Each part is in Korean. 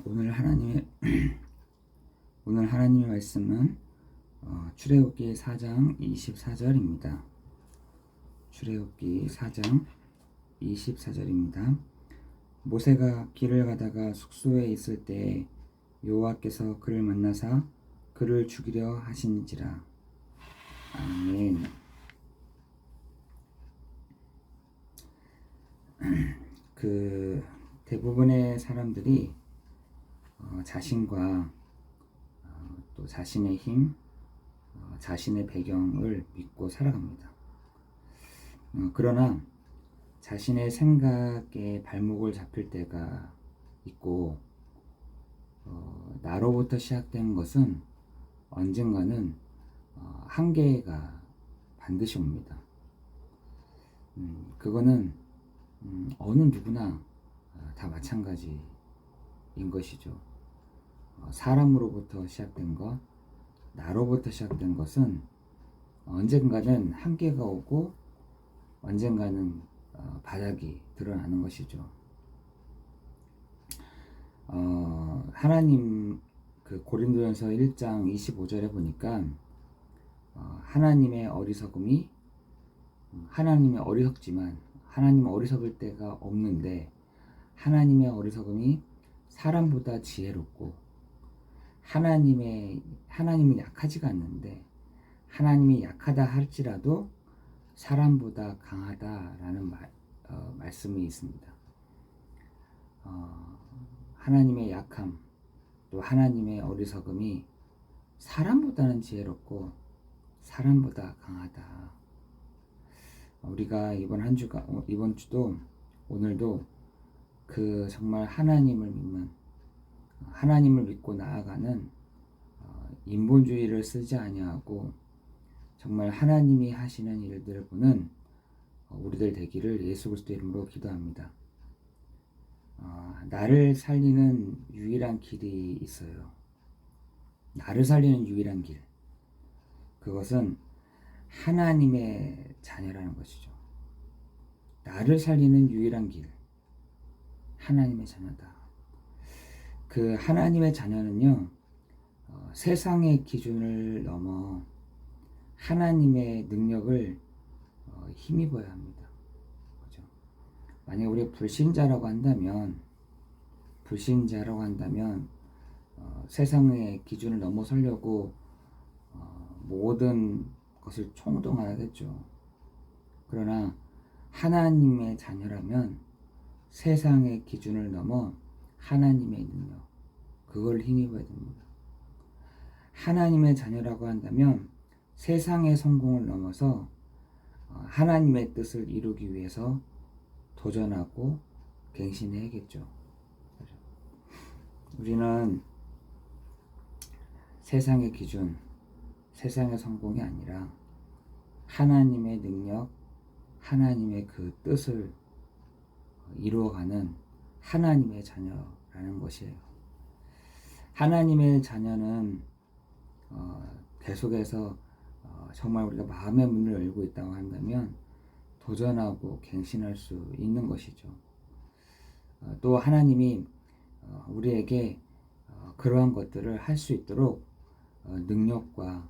오늘 하나님의 오늘 하나님의 말씀은 출애굽기 4장 24절입니다. 출애굽기 4장 24절입니다. 모세가 길을 가다가 숙소에 있을 때 여호와께서 그를 만나사 그를 죽이려 하시니라. 아멘. 대부분의 사람들이 자신과 또 자신의 힘, 자신의 배경을 믿고 살아갑니다. 그러나 자신의 생각에 발목을 잡힐 때가 있고, 나로부터 시작된 것은 언젠가는 한계가 반드시 옵니다. 그거는 어느 누구나 다 마찬가지인 것이죠. 사람으로부터 시작된 것, 나로부터 시작된 것은 언젠가는 한계가 오고 언젠가는 바닥이 드러나는 것이죠. 하나님 고린도전서 1장 25절에 보니까 하나님의 어리석지만 하나님은 어리석을 때가 없는데 하나님의 어리석음이 사람보다 지혜롭고 하나님은 약하지가 않는데 하나님이 약하다 할지라도 사람보다 강하다라는 말씀이 있습니다. 하나님의 약함 또 하나님의 어리석음이 사람보다는 지혜롭고 사람보다 강하다. 우리가 이번 주도 오늘도 정말 하나님을 믿고 나아가는 인본주의를 쓰지 아니하고 정말 하나님이 하시는 일들을 보는 우리들 되기를 예수 그리스도의 이름으로 기도합니다. 나를 살리는 유일한 길이 있어요. 나를 살리는 유일한 길. 그것은 하나님의 자녀라는 것이죠. 나를 살리는 유일한 길. 하나님의 자녀다. 하나님의 자녀는요, 세상의 기준을 넘어 하나님의 능력을 힘입어야 합니다. 그죠? 만약 우리가 불신자라고 한다면 세상의 기준을 넘어서려고 모든 것을 총동하겠죠. 그러나 하나님의 자녀라면 세상의 기준을 넘어 하나님의 능력, 그걸 힘입어야 됩니다. 하나님의 자녀라고 한다면 세상의 성공을 넘어서 하나님의 뜻을 이루기 위해서 도전하고 갱신해야겠죠. 우리는 세상의 기준, 세상의 성공이 아니라 하나님의 능력, 하나님의 그 뜻을 이루어가는 하나님의 자녀라는 것이에요. 하나님의 자녀는 계속해서 정말 우리가 마음의 문을 열고 있다고 한다면 도전하고 갱신할 수 있는 것이죠. 또 하나님이 우리에게 그러한 것들을 할 수 있도록 능력과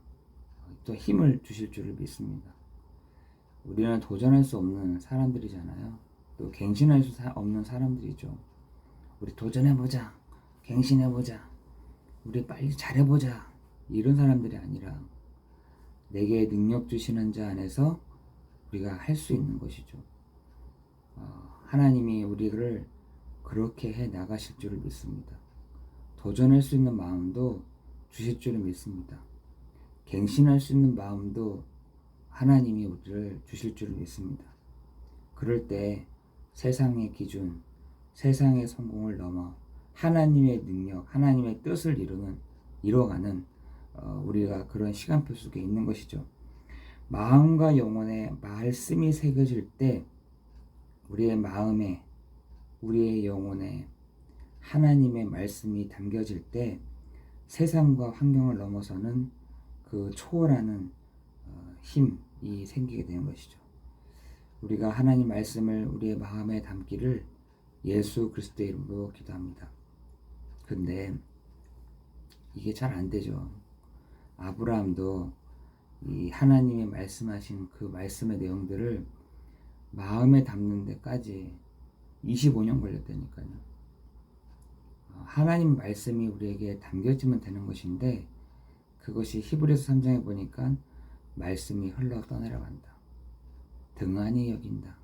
또 힘을 주실 줄을 믿습니다. 우리는 도전할 수 없는 사람들이잖아요. 또 갱신할 수 없는 사람들이죠. 우리 도전해보자, 갱신해보자, 우리 빨리 잘해보자, 이런 사람들이 아니라 내게 능력 주시는 자 안에서 우리가 할 수 있는 것이죠. 하나님이 우리를 그렇게 해 나가실 줄을 믿습니다. 도전할 수 있는 마음도 주실 줄을 믿습니다. 갱신할 수 있는 마음도 하나님이 우리를 주실 줄을 믿습니다. 그럴 때 세상의 기준, 세상의 성공을 넘어 하나님의 능력, 하나님의 뜻을 이루어가는 우리가 그런 시간표 속에 있는 것이죠. 마음과 영혼에 말씀이 새겨질 때 우리의 마음에, 우리의 영혼에 하나님의 말씀이 담겨질 때 세상과 환경을 넘어서는 그 초월하는 힘이 생기게 되는 것이죠. 우리가 하나님 말씀을 우리의 마음에 담기를 예수 그리스도의 이름으로 기도합니다. 근데 이게 잘 안 되죠. 아브라함도 이 하나님의 말씀하신 그 말씀의 내용들을 마음에 담는 데까지 25년 걸렸다니까요. 하나님 말씀이 우리에게 담겨지면 되는 것인데, 그것이 히브리서 3장에 보니까 말씀이 흘러 떠내려간다, 등한히 여긴다.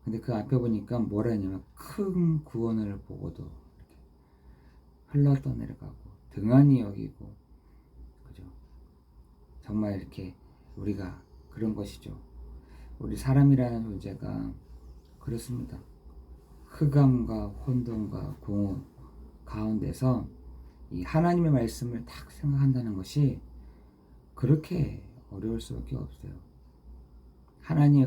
근데 그 앞에 보니까 뭐라 했냐면 큰 구원을 보고도 이렇게 흘러 떠내려가고 등한히 여기고, 그죠? 정말 이렇게 우리가 그런 것이죠. 우리 사람이라는 존재가 그렇습니다. 흑암과 혼돈과 공허 가운데서 이 하나님의 말씀을 딱 생각한다는 것이 그렇게 어려울 수밖에 없어요.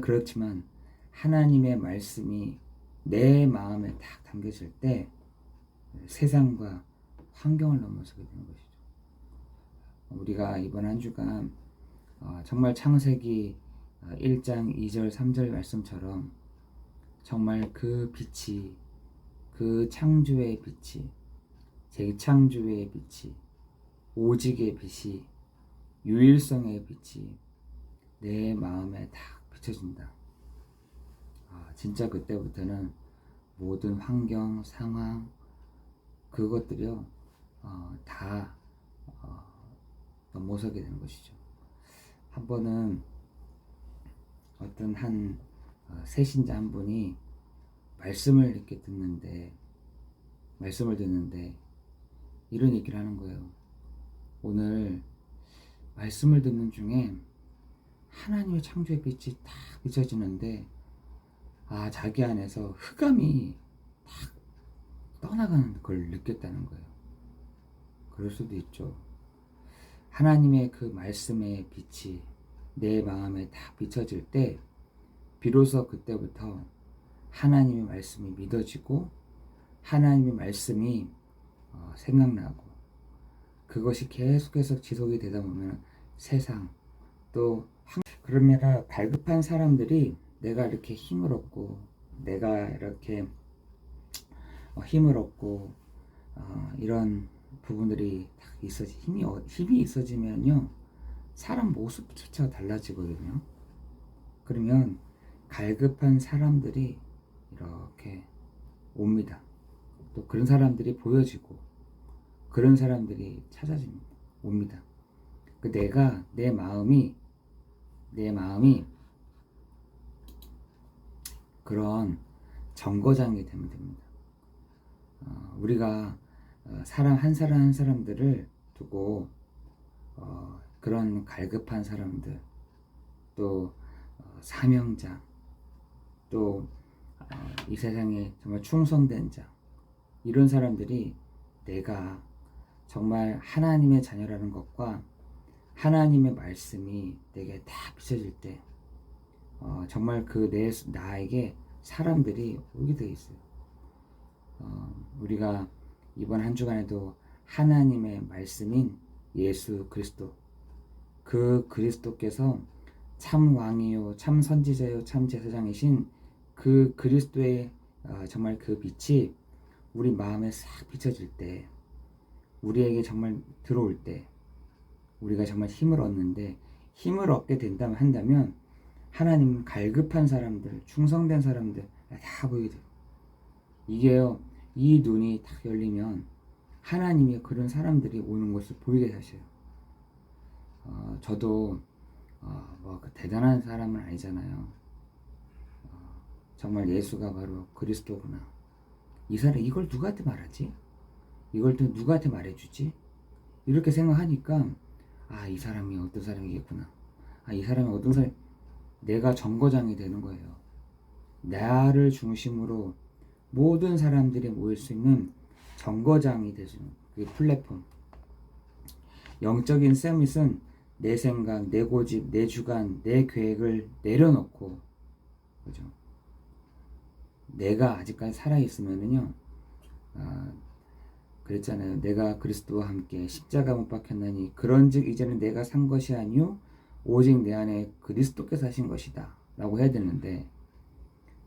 그렇지만 하나님의 말씀이 내 마음에 딱 담겨질 때 세상과 환경을 넘어서게 되는 것이죠. 우리가 이번 한 주간 정말 창세기 1장 2절 3절 말씀처럼 정말 그 빛이, 그 창조의 빛이, 재창조의 빛이, 오직의 빛이, 유일성의 빛이 내 마음에 딱 비춰진다. 진짜 그때부터는 모든 환경, 상황, 그것들이요 다 넘어서게 되는 것이죠. 한 번은 어떤 한 새신자 한 분이 말씀을 듣는데 이런 얘기를 하는 거예요. 오늘 말씀을 듣는 중에 하나님의 창조의 빛이 딱 비춰지는데 자기 안에서 흑암이 딱 떠나가는 걸 느꼈다는 거예요. 그럴 수도 있죠. 하나님의 그 말씀의 빛이 내 마음에 딱 비춰질 때 비로소 그때부터 하나님의 말씀이 믿어지고 하나님의 말씀이 생각나고, 그것이 계속해서 지속이 되다 보면 세상 또 그러면 갈급한 사람들이 내가 이렇게 힘을 얻고 이런 부분들이 딱 힘이 있어지면요 사람 모습조차 달라지거든요. 그러면 갈급한 사람들이 이렇게 옵니다. 또 그런 사람들이 보여지고 그런 사람들이 옵니다. 내 마음이 그런 정거장이 되면 됩니다. 우리가 한 사람들을 두고 그런 갈급한 사람들, 또 사명자, 또 이 세상에 정말 충성된 자, 이런 사람들이 내가 정말 하나님의 자녀라는 것과 하나님의 말씀이 내게 다 비춰질 때 정말 나에게 사람들이 오게 되어 있어요. 우리가 이번 한 주간에도 하나님의 말씀인 예수 그리스도, 그 그리스도께서 참 왕이요 참 선지자요 참 제사장이신 그 그리스도의 정말 그 빛이 우리 마음에 싹 비춰질 때, 우리에게 정말 들어올 때 우리가 정말 힘을 얻게 한다면 하나님 갈급한 사람들, 충성된 사람들 다 보이게 돼요. 이게요, 이 눈이 딱 열리면 하나님이 그런 사람들이 오는 것을 보이게 하셔요. 저도 대단한 사람은 아니잖아요. 정말 예수가 바로 그리스도구나. 이걸 누구한테 말하지? 이걸 또 누구한테 말해주지? 이렇게 생각하니까 이 사람이 어떤 사람이겠구나. 이 사람이 어떤 사람, 내가 정거장이 되는 거예요. 나를 중심으로 모든 사람들이 모일 수 있는 정거장이 되는 그 플랫폼. 영적인 서밋은 내 생각, 내 고집, 내 주관, 내 계획을 내려놓고, 그죠? 내가 아직까지 살아있으면은요, 그랬잖아요. 내가 그리스도와 함께 십자가 못 박혔나니 그런즉 이제는 내가 산 것이 아니요 오직 내 안에 그리스도께서 하신 것이다 라고 해야 되는데,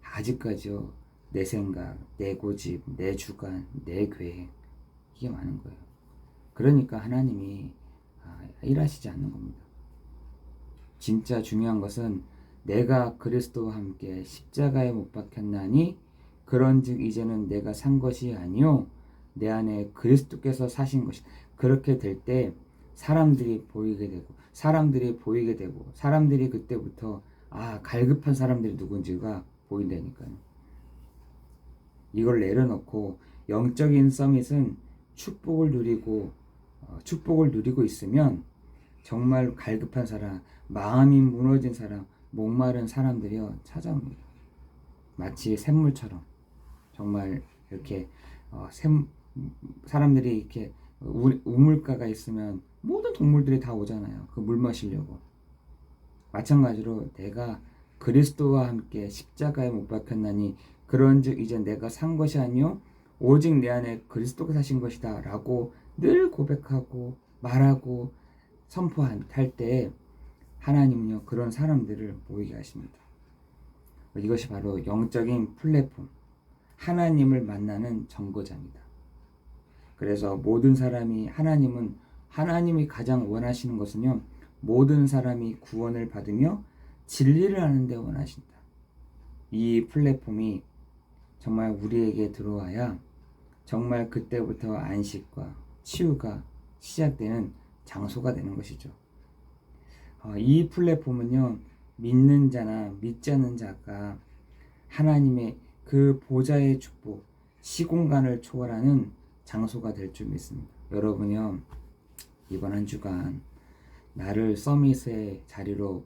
아직까지요 내 생각, 내 고집, 내 주관, 내 계획, 이게 많은 거예요. 그러니까 하나님이 일하시지 않는 겁니다. 진짜 중요한 것은 내가 그리스도와 함께 십자가에 못 박혔나니 그런즉 이제는 내가 산 것이 아니요 내 안에 그리스도께서 사신 것이. 그렇게 될 때 사람들이 보이게 되고 사람들이 그때부터 갈급한 사람들이 누군지가 보인다니까요. 이걸 내려놓고 영적인 서밋은 축복을 누리고 있으면 정말 갈급한 사람, 마음이 무너진 사람, 목마른 사람들이요 찾아옵니다. 마치 샘물처럼 정말 이렇게 사람들이 이렇게 우물가가 있으면 모든 동물들이 다 오잖아요. 그 물 마시려고. 마찬가지로 내가 그리스도와 함께 십자가에 못 박혔나니 그런즉 이제 내가 산 것이 아니요 오직 내 안에 그리스도가 사신 것이다 라고 늘 고백하고 말하고 선포할 때 하나님은요 그런 사람들을 모이게 하십니다. 이것이 바로 영적인 플랫폼, 하나님을 만나는 정거장이다. 그래서 모든 사람이 하나님이 가장 원하시는 것은요 모든 사람이 구원을 받으며 진리를 아는 데 원하신다. 이 플랫폼이 정말 우리에게 들어와야 정말 그때부터 안식과 치유가 시작되는 장소가 되는 것이죠. 이 플랫폼은요 믿는 자나 믿지 않는 자가 하나님의 그 보좌의 축복, 시공간을 초월하는 장소가 될 줄 믿습니다. 여러분요 이번 한 주간 나를 서밋의 자리로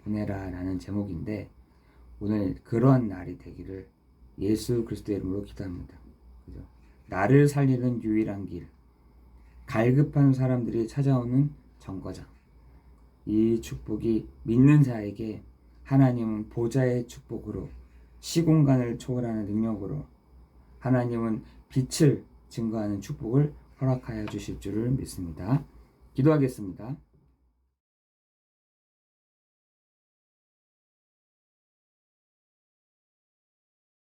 보내라 라는 제목인데 오늘 그러한 날이 되기를 예수 그리스도의 이름으로 기도합니다. 그죠? 나를 살리는 유일한 길, 갈급한 사람들이 찾아오는 정거장. 이 축복이 믿는 자에게 하나님은 보좌의 축복으로 시공간을 초월하는 능력으로 하나님은 빛을 증거하는 축복을 허락하여 주실 줄을 믿습니다. 기도하겠습니다.